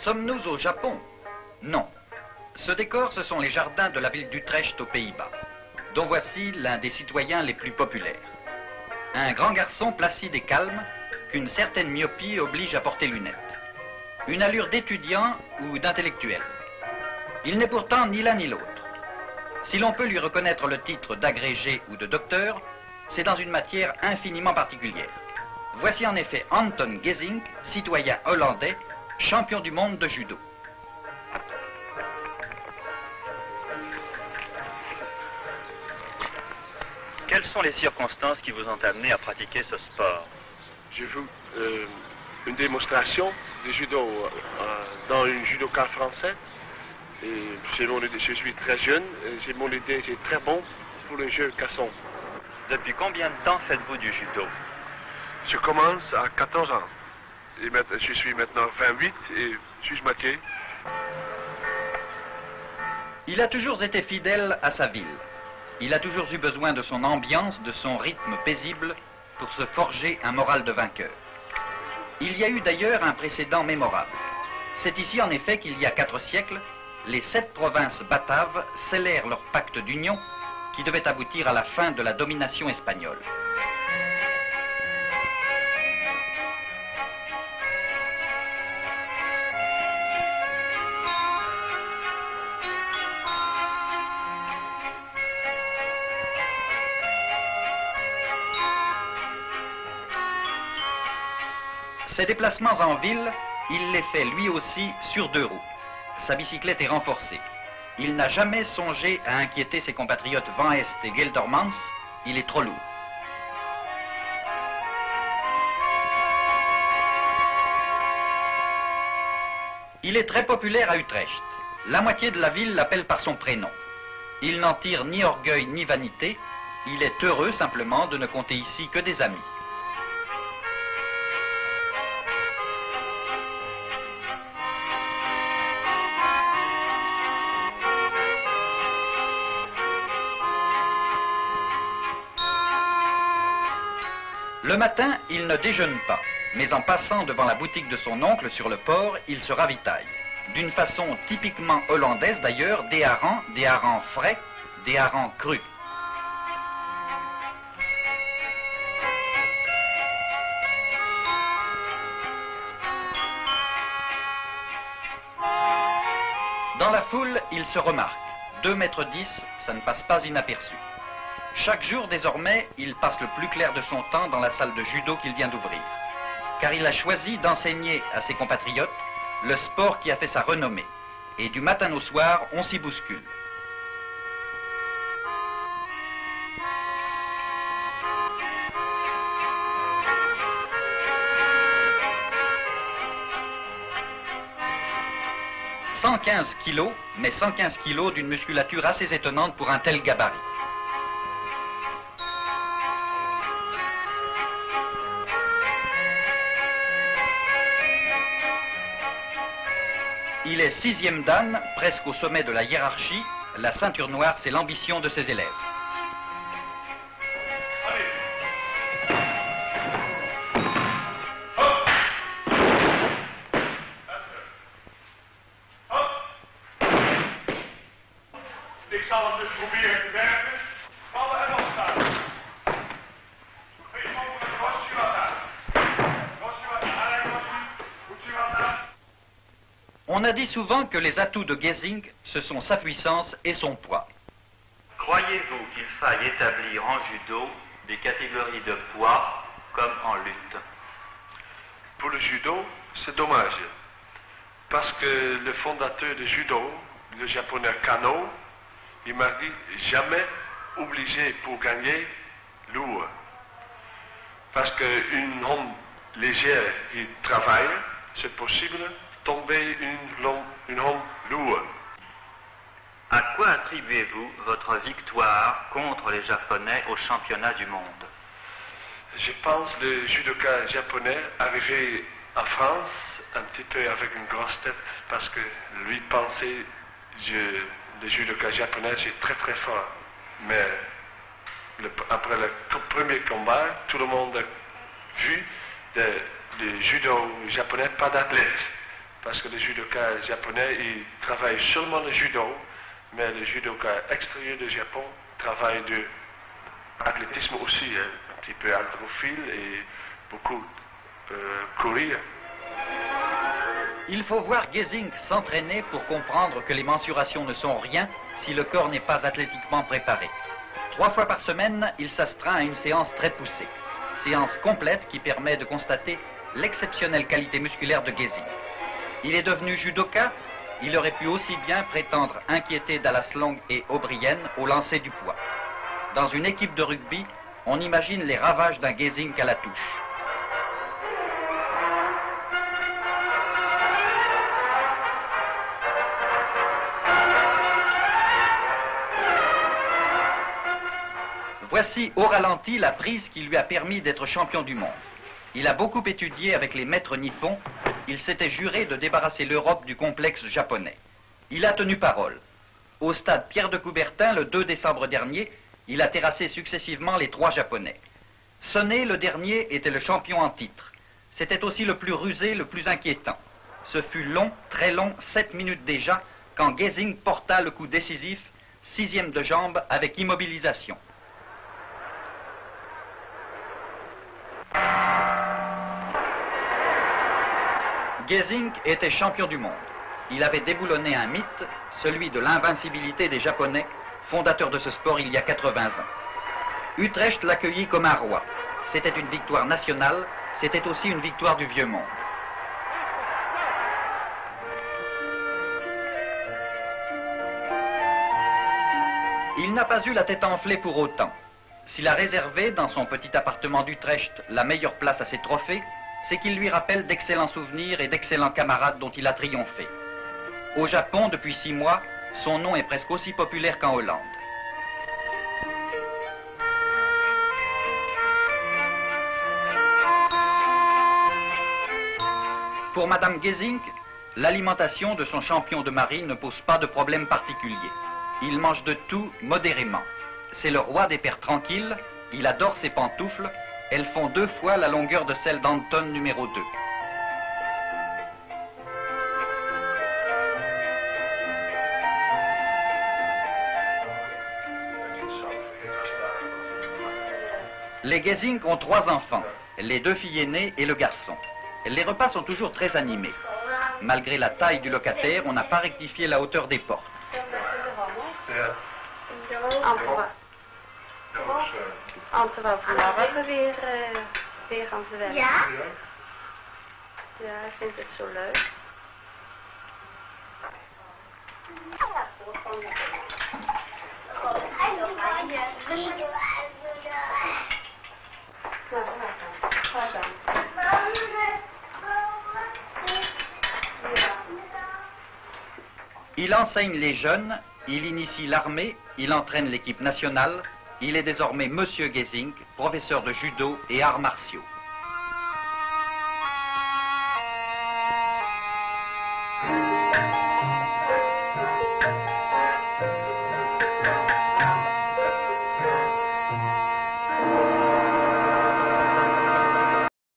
Sommes-nous au Japon? Non. Ce décor, ce sont les jardins de la ville d'Utrecht aux Pays-Bas, dont voici l'un des citoyens les plus populaires. Un grand garçon placide et calme, qu'une certaine myopie oblige à porter lunettes. Une allure d'étudiant ou d'intellectuel. Il n'est pourtant ni l'un ni l'autre. Si l'on peut lui reconnaître le titre d'agrégé ou de docteur, c'est dans une matière infiniment particulière. Voici en effet Anton Geesink, citoyen hollandais, champion du monde de judo. Quelles sont les circonstances qui vous ont amené à pratiquer ce sport? J'ai vu une démonstration de judo dans un judoka français. Et je suis très jeune, j'ai mon idée, c'est très bon pour le jeu casson. Depuis combien de temps faites-vous du judo? Je commence à 14 ans. Et je suis maintenant 28 et je suis moitié. Il a toujours été fidèle à sa ville. Il a toujours eu besoin de son ambiance, de son rythme paisible pour se forger un moral de vainqueur. Il y a eu d'ailleurs un précédent mémorable. C'est ici en effet qu'il y a 4 siècles, les 7 provinces bataves scellèrent leur pacte d'union qui devait aboutir à la fin de la domination espagnole. Ses déplacements en ville, il les fait lui aussi sur 2 roues. Sa bicyclette est renforcée. Il n'a jamais songé à inquiéter ses compatriotes Van Est et Geldermans. Il est trop lourd. Il est très populaire à Utrecht. La moitié de la ville l'appelle par son prénom. Il n'en tire ni orgueil ni vanité. Il est heureux simplement de ne compter ici que des amis. Le matin, il ne déjeune pas, mais en passant devant la boutique de son oncle sur le port, il se ravitaille. D'une façon typiquement hollandaise d'ailleurs, des harengs frais, des harengs crus. Dans la foule, il se remarque. 2,10 m, ça ne passe pas inaperçu. Chaque jour, désormais, il passe le plus clair de son temps dans la salle de judo qu'il vient d'ouvrir. Car il a choisi d'enseigner à ses compatriotes le sport qui a fait sa renommée. Et du matin au soir, on s'y bouscule. « 115 kilos, mais 115 kilos d'une musculature assez étonnante pour un tel gabarit. Il est 6e dan, presque au sommet de la hiérarchie. La ceinture noire, c'est l'ambition de ses élèves. Ik zal het dus proberen te werken. Vallen en opstaan. Wees mogelijk Roshiwata. On a dit souvent que les atouts de Geesink, ce sont sa puissance et son poids. Croyez-vous qu'il faille établir en judo des catégories de poids comme en lutte? Pour le judo, c'est dommage. Parce que le fondateur du judo, le japonais Kano, il m'a dit jamais obligé pour gagner lourd. Parce qu'un homme léger qui travaille, c'est possible tomber un homme lourd. À quoi attribuez-vous votre victoire contre les Japonais au championnat du monde? Je pense que le judoka japonais arrivé en France un petit peu avec une grosse tête parce que lui pensait le judoka japonais c'est très très fort. Mais après le premier combat, tout le monde a vu le judo japonais pas d'athlète. parce que les judokas japonais, ils travaillent seulement le judo, mais les judokas extérieurs du Japon travaillent de athlétisme aussi, un petit peu haltérophile et beaucoup courir. Il faut voir Gesink s'entraîner pour comprendre que les mensurations ne sont rien si le corps n'est pas athlétiquement préparé. 3 fois par semaine, il s'astreint à une séance très poussée. Séance complète qui permet de constater l'exceptionnelle qualité musculaire de Gesink. Il est devenu judoka, il aurait pu aussi bien prétendre inquiéter Dallas Long et O'Brien au lancer du poids. Dans une équipe de rugby, on imagine les ravages d'un Gesink à la touche. Voici au ralenti la prise qui lui a permis d'être champion du monde. Il a beaucoup étudié avec les maîtres nippons. Il s'était juré de débarrasser l'Europe du complexe japonais. Il a tenu parole. Au stade Pierre de Coubertin, le 2 décembre dernier, il a terrassé successivement les 3 Japonais. Sonné, le dernier, était le champion en titre. C'était aussi le plus rusé, le plus inquiétant. Ce fut long, très long, 7 minutes déjà, quand Gesink porta le coup décisif, 6e de jambe avec immobilisation. Gesink était champion du monde. Il avait déboulonné un mythe, celui de l'invincibilité des Japonais, fondateurs de ce sport il y a 80 ans. Utrecht l'accueillit comme un roi. C'était une victoire nationale, c'était aussi une victoire du vieux monde. Il n'a pas eu la tête enflée pour autant. S'il a réservé, dans son petit appartement d'Utrecht, la meilleure place à ses trophées, c'est qu'il lui rappelle d'excellents souvenirs et d'excellents camarades dont il a triomphé. Au Japon, depuis 6 mois, son nom est presque aussi populaire qu'en Hollande. Pour Madame Gesink, l'alimentation de son champion de marine ne pose pas de problème particulier. Il mange de tout modérément. C'est le roi des pères tranquilles, il adore ses pantoufles. Elles font 2 fois la longueur de celle d'Anton numéro 2. Les Gesink ont 3 enfants, les 2 filles aînées et le garçon. Les repas sont toujours très animés. Malgré la taille du locataire, on n'a pas rectifié la hauteur des portes. Terwijl vandaag we weer gaan ze werken. Ja? Ja, hij vindt het zo leuk. Il enseigne les jeunes, il initie l'armée, il entraîne l'équipe nationale. Il est désormais Monsieur Gesink, professeur de judo et arts martiaux.